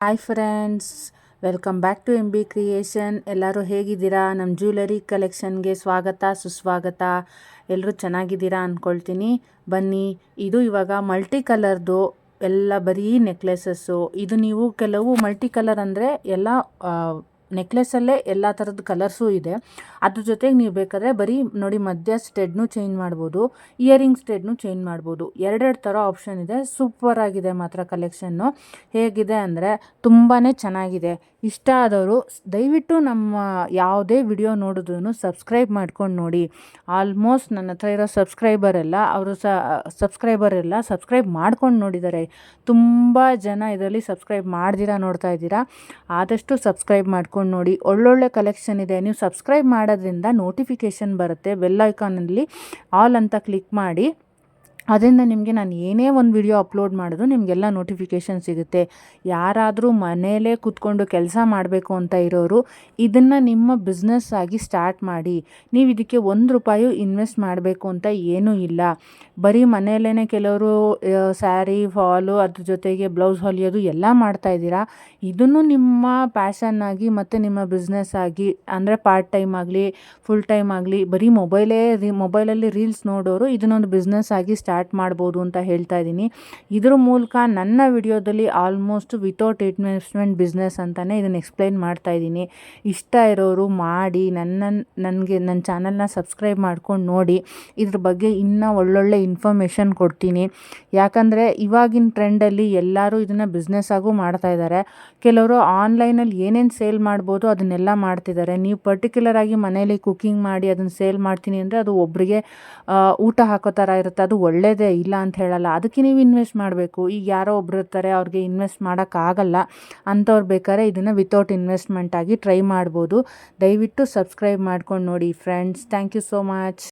Hi friends, welcome back to MB creation. ಎಲ್ಲರೂ ಹೇಗಿದ್ದೀರಾ? ನಮ್ಮ ಜ್ಯುವೆಲರಿ ಕಲೆಕ್ಷನ್ಗೆ ಸ್ವಾಗತ ಸುಸ್ವಾಗತ. ಎಲ್ಲರೂ ಚೆನ್ನಾಗಿದ್ದೀರಾ ಅಂದ್ಕೊಳ್ತೀನಿ. ಬನ್ನಿ, ಇದು ಇವಾಗ ಮಲ್ಟಿ ಕಲರ್ದು ಎಲ್ಲ ಬರೀ ನೆಕ್ಲೆಸಸ್ಸು. ಇದು ನೀವು ಕೆಲವು ಮಲ್ಟಿ ಕಲರ್ ಅಂದರೆ ಎಲ್ಲ ನೆಕ್ಲೆಸಲ್ಲೇ ಎಲ್ಲ ಥರದ ಕಲರ್ಸು ಇದೆ. ಅದ್ರ ಜೊತೆಗೆ ನೀವು ಬೇಕಾದರೆ ಬರೀ ನೋಡಿ ಮಧ್ಯ ಸ್ಟೆಡ್ನು ಚೇಂಜ್ ಮಾಡ್ಬೋದು, ಇಯರಿಂಗ್ ಸ್ಟೆಡ್ನು ಚೇಂಜ್ ಮಾಡ್ಬೋದು. ಎರಡೆರಡು ಥರ ಆಪ್ಷನ್ ಇದೆ. ಸೂಪರ್ ಆಗಿದೆ ಮಾತ್ರ ಕಲೆಕ್ಷನ್ನು. ಹೇಗಿದೆ ಅಂದರೆ ತುಂಬಾ ಚೆನ್ನಾಗಿದೆ. ಇಷ್ಟ ಆದವರು ದಯವಿಟ್ಟು ನಮ್ಮ ಯಾವುದೇ ವಿಡಿಯೋ ನೋಡಿದ್ರೂ ಸಬ್ಸ್ಕ್ರೈಬ್ ಮಾಡ್ಕೊಂಡು ನೋಡಿ. ಆಲ್ಮೋಸ್ಟ್ ನನ್ನ ಹತ್ರ ಇರೋ ಸಬ್ಸ್ಕ್ರೈಬರ್ ಎಲ್ಲ ಸಬ್ಸ್ಕ್ರೈಬ್ ಮಾಡ್ಕೊಂಡು ನೋಡಿದ್ದಾರೆ. ತುಂಬ ಜನ ಇದರಲ್ಲಿ ಸಬ್ಸ್ಕ್ರೈಬ್ ಮಾಡ್ದಿರಾ ನೋಡ್ತಾ ಇದ್ದೀರಾ. ಆದಷ್ಟು ಸಬ್ಸ್ಕ್ರೈಬ್ ಮಾಡ್ಕೊಂಡು ನೋಡಿ. ಒಳ್ಳೊಳ್ಳೆ ಕಲೆಕ್ಷನ್ ಇದೆ. ನೀವು ಸಬ್ಸ್ಕ್ರೈಬ್ ಮಾಡೋದ್ರಿಂದ ನೋಟಿಫಿಕೇಷನ್ ಬರುತ್ತೆ. ಬೆಲ್ ಐಕಾನಲ್ಲಿ ಆಲ್ ಅಂತ ಕ್ಲಿಕ್ ಮಾಡಿ. ಅದರಿಂದ ನಿಮಗೆ ನಾನು ಏನೇ ಒಂದು ವಿಡಿಯೋ ಅಪ್ಲೋಡ್ ಮಾಡಿದ್ರು ನಿಮಗೆಲ್ಲ ನೋಟಿಫಿಕೇಷನ್ ಸಿಗುತ್ತೆ. ಯಾರಾದರೂ ಮನೆಯಲ್ಲೇ ಕೂತ್ಕೊಂಡು ಕೆಲಸ ಮಾಡಬೇಕು ಅಂತ ಇರೋರು ಇದನ್ನು ನಿಮ್ಮ ಬಿಸ್ನೆಸ್ ಆಗಿ ಸ್ಟಾರ್ಟ್ ಮಾಡಿ. ನೀವು ಇದಕ್ಕೆ ₹1 ಇನ್ವೆಸ್ಟ್ ಮಾಡಬೇಕು ಅಂತ ಏನೂ ಇಲ್ಲ. ಬರೀ ಮನೆಯಲ್ಲೇ ಕೆಲವರು ಸ್ಯಾರಿ ಫಾಲು ಅದ್ರ ಜೊತೆಗೆ ಬ್ಲೌಸ್ ಹೊಲಿಯೋದು ಎಲ್ಲ ಮಾಡ್ತಾಯಿದ್ದೀರಾ. ಇದನ್ನು ನಿಮ್ಮ ಪ್ಯಾಷನ್ ಆಗಿ ಮತ್ತು ನಿಮ್ಮ ಬಿಸ್ನೆಸ್ ಆಗಿ ಅಂದರೆ ಪಾರ್ಟ್ ಟೈಮ್ ಆಗಲಿ ಫುಲ್ ಟೈಮ್ ಆಗಲಿ ಬರೀ ಮೊಬೈಲಲ್ಲಿ ರೀಲ್ಸ್ ನೋಡೋರು ಇದನ್ನೊಂದು ಬಿಸ್ನೆಸ್ ಆಗಿ ಸ್ಟಾರ್ಟ್ ಮಾಡ್ಬೋದು ಅಂತ ಹೇಳ್ತಾ ಇದ್ದೀನಿ. ಇದ್ರ ಮೂಲಕ ನನ್ನ ವಿಡಿಯೋದಲ್ಲಿ ಆಲ್ಮೋಸ್ಟ್ ವಿತೌಟ್ ಇನ್ವೆಸ್ಟ್ಮೆಂಟ್ ಬಿಸ್ನೆಸ್ ಅಂತಲೇ ಇದನ್ನು ಎಕ್ಸ್ಪ್ಲೈನ್ ಮಾಡ್ತಾ ಇದ್ದೀನಿ. ಇಷ್ಟ ಇರೋರು ಮಾಡಿ ನನ್ನ ಚಾನಲ್ನ ಸಬ್ಸ್ಕ್ರೈಬ್ ಮಾಡ್ಕೊಂಡು ನೋಡಿ. ಇದ್ರ ಬಗ್ಗೆ ಇನ್ನೂ ಒಳ್ಳೊಳ್ಳೆ ಇನ್ಫಾರ್ಮೇಷನ್ ಕೊಡ್ತೀನಿ. ಯಾಕಂದರೆ ಇವಾಗಿನ ಟ್ರೆಂಡಲ್ಲಿ ಎಲ್ಲರೂ ಇದನ್ನು ಬಿಸ್ನೆಸ್ ಆಗೂ ಮಾಡ್ತಾ ಇದ್ದಾರೆ. ಕೆಲವರು ಆನ್ಲೈನಲ್ಲಿ ಏನೇನು ಸೇಲ್ ಮಾಡ್ಬೋದು ಅದನ್ನೆಲ್ಲ ಮಾಡ್ತಿದ್ದಾರೆ. ನೀವು ಪರ್ಟಿಕ್ಯುಲರ್ ಆಗಿ ಮನೇಲಿ ಕುಕ್ಕಿಂಗ್ ಮಾಡಿ ಅದನ್ನು ಸೇಲ್ ಮಾಡ್ತೀನಿ ಅಂದರೆ ಅದು ಒಬ್ಬರಿಗೆ ಊಟ ಹಾಕೋ ಥರ ಇರುತ್ತೆ. ಅದು ಒಳ್ಳೆಯದೇ ಇಲ್ಲ ಅಂತ ಹೇಳಲ್ಲ. ಅದಕ್ಕೆ ನೀವು ಇನ್ವೆಸ್ಟ್ ಮಾಡಬೇಕು. ಈಗ ಯಾರೋ ಒಬ್ರು ಇರ್ತಾರೆ, ಅವ್ರಿಗೆ ಇನ್ವೆಸ್ಟ್ ಮಾಡೋಕ್ಕಾಗಲ್ಲ. ಅಂಥವ್ರು ಬೇಕಾದ್ರೆ ಇದನ್ನು ವಿತೌಟ್ ಇನ್ವೆಸ್ಟ್ಮೆಂಟ್ ಆಗಿ ಟ್ರೈ ಮಾಡ್ಬೋದು. ದಯವಿಟ್ಟು ಸಬ್ಸ್ಕ್ರೈಬ್ ಮಾಡ್ಕೊಂಡು ನೋಡಿ friends. Thank you so much.